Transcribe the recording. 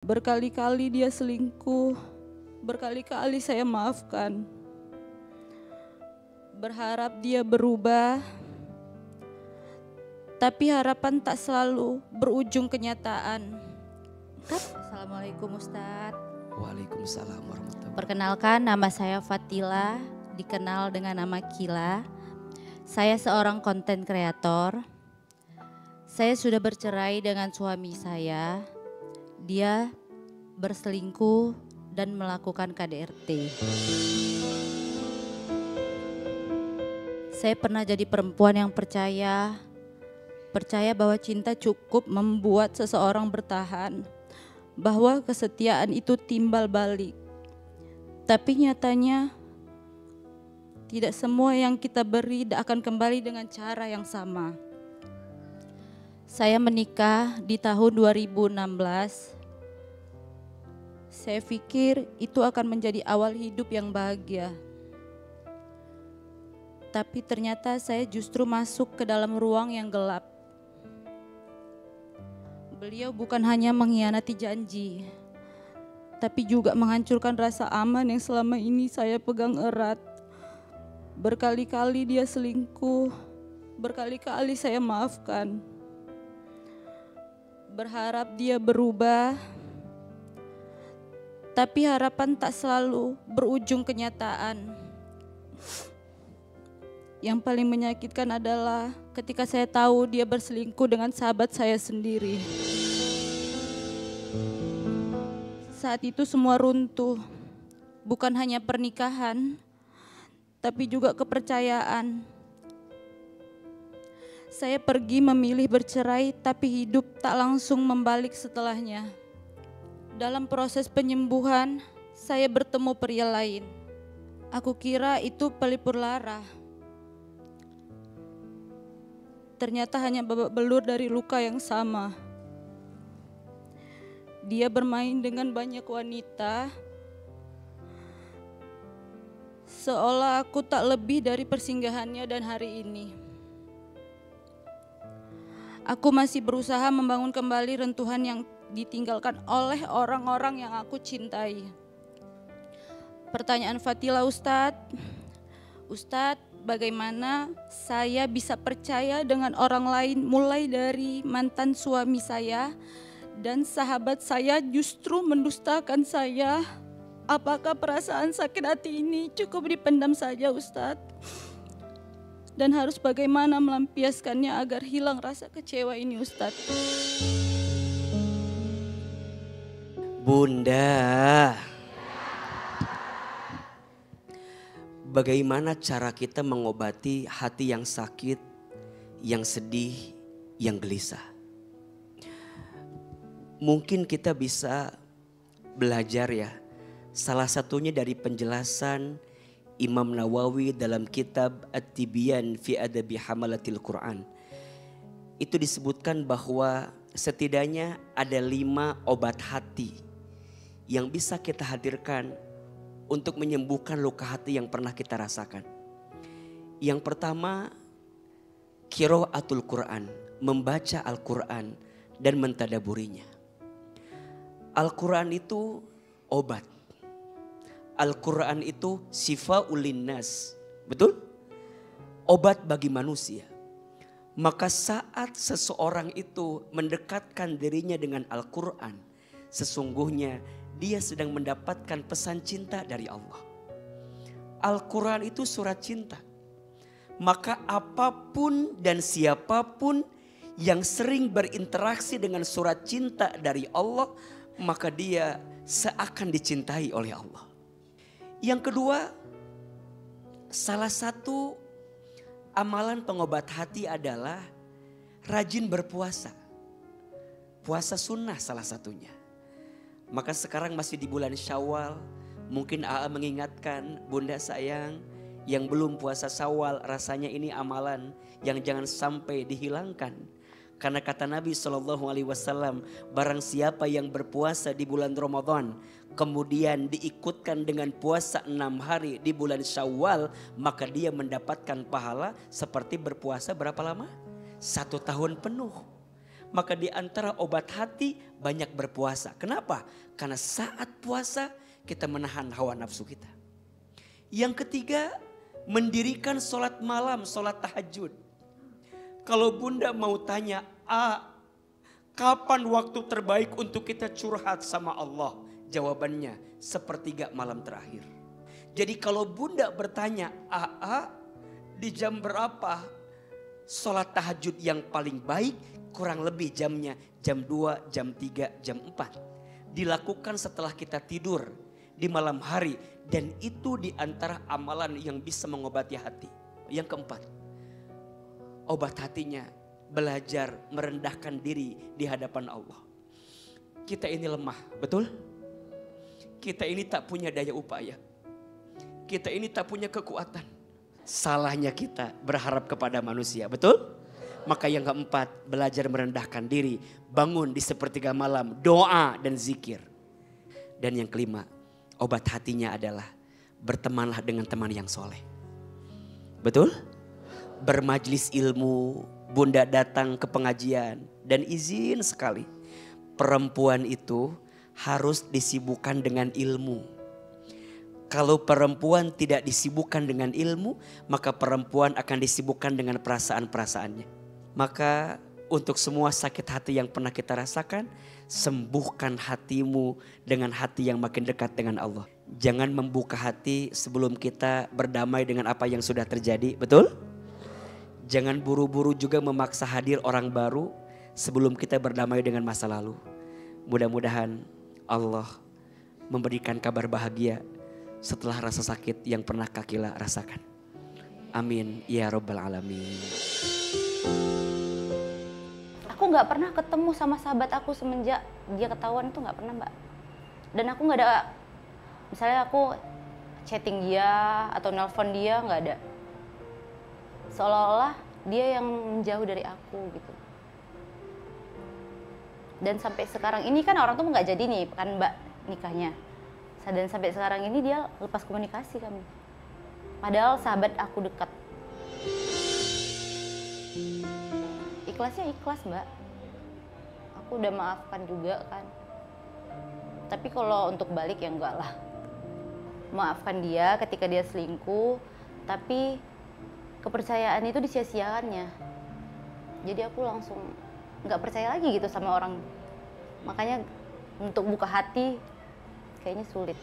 Berkali-kali dia selingkuh, berkali-kali saya maafkan. Berharap dia berubah, tapi harapan tak selalu berujung kenyataan. Assalamualaikum Ustadz. Waalaikumsalam warahmatullahi wabarakatuh. Perkenalkan, nama saya Fatila, dikenal dengan nama Kila. Saya seorang konten kreator. Saya sudah bercerai dengan suami saya. Dia berselingkuh dan melakukan KDRT. Saya pernah jadi perempuan yang percaya bahwa cinta cukup membuat seseorang bertahan, bahwa kesetiaan itu timbal balik. Tapi nyatanya tidak semua yang kita beri akan kembali dengan cara yang sama. Saya menikah di tahun 2016. Saya pikir itu akan menjadi awal hidup yang bahagia. Tapi ternyata saya justru masuk ke dalam ruang yang gelap. Beliau bukan hanya mengkhianati janji, tapi juga menghancurkan rasa aman yang selama ini saya pegang erat. Berkali-kali dia selingkuh, berkali-kali saya maafkan. Berharap dia berubah, tapi harapan tak selalu berujung kenyataan. Yang paling menyakitkan adalah ketika saya tahu dia berselingkuh dengan sahabat saya sendiri. Saat itu semua runtuh, bukan hanya pernikahan, tapi juga kepercayaan. Saya pergi memilih bercerai, tapi hidup tak langsung membalik setelahnya. Dalam proses penyembuhan, saya bertemu pria lain. Aku kira itu pelipur lara. Ternyata hanya babak belur dari luka yang sama. Dia bermain dengan banyak wanita, seolah aku tak lebih dari persinggahannya dan hari ini. Aku masih berusaha membangun kembali rentuhan yang ditinggalkan oleh orang-orang yang aku cintai. Pertanyaan Fatila Ustadz, bagaimana saya bisa percaya dengan orang lain mulai dari mantan suami saya dan sahabat saya justru mendustakan saya? Apakah perasaan sakit hati ini cukup dipendam saja Ustadz? Dan harus bagaimana melampiaskannya agar hilang rasa kecewa ini Ustadz? Bunda, bagaimana cara kita mengobati hati yang sakit, yang sedih, yang gelisah? Mungkin kita bisa belajar ya, salah satunya dari penjelasan Imam Nawawi dalam kitab At-Tibyan fi Adabi Hamalatil Quran. Itu disebutkan bahwa setidaknya ada 5 obat hati yang bisa kita hadirkan untuk menyembuhkan luka hati yang pernah kita rasakan. Yang pertama, qiraatul Quran, membaca Al-Quran dan mentadaburinya. Al-Quran itu obat. Al-Quran itu syifaa'ul linnas, betul? Obat bagi manusia. Maka saat seseorang itu mendekatkan dirinya dengan Al-Quran, sesungguhnya dia sedang mendapatkan pesan cinta dari Allah. Al-Quran itu surat cinta. Maka apapun dan siapapun yang sering berinteraksi dengan surat cinta dari Allah, maka dia seakan dicintai oleh Allah. Yang kedua, salah satu amalan pengobat hati adalah rajin berpuasa. Puasa sunnah salah satunya. Maka sekarang masih di bulan Syawal, mungkin AA mengingatkan, Bunda sayang, yang belum puasa Syawal, rasanya ini amalan yang jangan sampai dihilangkan. Karena kata Nabi SAW, barang siapa yang berpuasa di bulan Ramadan, kemudian diikutkan dengan puasa 6 hari di bulan Syawal, maka dia mendapatkan pahala seperti berpuasa berapa lama? 1 tahun penuh. Maka di antara obat hati banyak berpuasa. Kenapa? Karena saat puasa kita menahan hawa nafsu kita. Yang ketiga, mendirikan sholat malam, sholat tahajud. Kalau bunda mau tanya, kapan waktu terbaik untuk kita curhat sama Allah? Jawabannya, sepertiga malam terakhir. Jadi kalau bunda bertanya, di jam berapa sholat tahajud yang paling baik? Kurang lebih jamnya jam 2, jam 3, jam 4. Dilakukan setelah kita tidur di malam hari. Dan itu di antara amalan yang bisa mengobati hati. Yang keempat, obat hatinya belajar merendahkan diri di hadapan Allah. Kita ini lemah, betul? Kita ini tak punya daya upaya. Kita ini tak punya kekuatan. Salahnya kita berharap kepada manusia, betul? Maka yang keempat, belajar merendahkan diri. Bangun di sepertiga malam, doa dan zikir. Dan yang kelima, obat hatinya adalah bertemanlah dengan teman yang soleh. Betul? Bermajlis ilmu, bunda datang ke pengajian. Dan izin sekali, perempuan itu harus disibukkan dengan ilmu. Kalau perempuan tidak disibukkan dengan ilmu, maka perempuan akan disibukkan dengan perasaan-perasaannya. Maka untuk semua sakit hati yang pernah kita rasakan, sembuhkan hatimu dengan hati yang makin dekat dengan Allah. Jangan membuka hati sebelum kita berdamai dengan apa yang sudah terjadi, betul? Jangan buru-buru juga memaksa hadir orang baru sebelum kita berdamai dengan masa lalu. Mudah-mudahan Allah memberikan kabar bahagia setelah rasa sakit yang pernah Kakila rasakan. Amin ya Rabbal Alamin. Aku gak pernah ketemu sama sahabat aku semenjak dia ketahuan, itu gak pernah, Mbak. Dan aku gak ada, misalnya aku chatting dia atau nelpon dia, gak ada. Seolah-olah dia yang menjauh dari aku gitu. Dan sampai sekarang ini kan orang tuh gak jadi nih kan Mbak nikahnya. Dan sampai sekarang ini dia lepas komunikasi kami. Padahal sahabat aku dekat. Ikhlasnya ikhlas Mbak. Aku udah maafkan juga kan. Tapi kalau untuk balik ya enggak lah. Maafkan dia ketika dia selingkuh. Tapi kepercayaan itu disia-siakannya. Jadi aku langsung nggak percaya lagi gitu sama orang. Makanya untuk buka hati kayaknya sulit.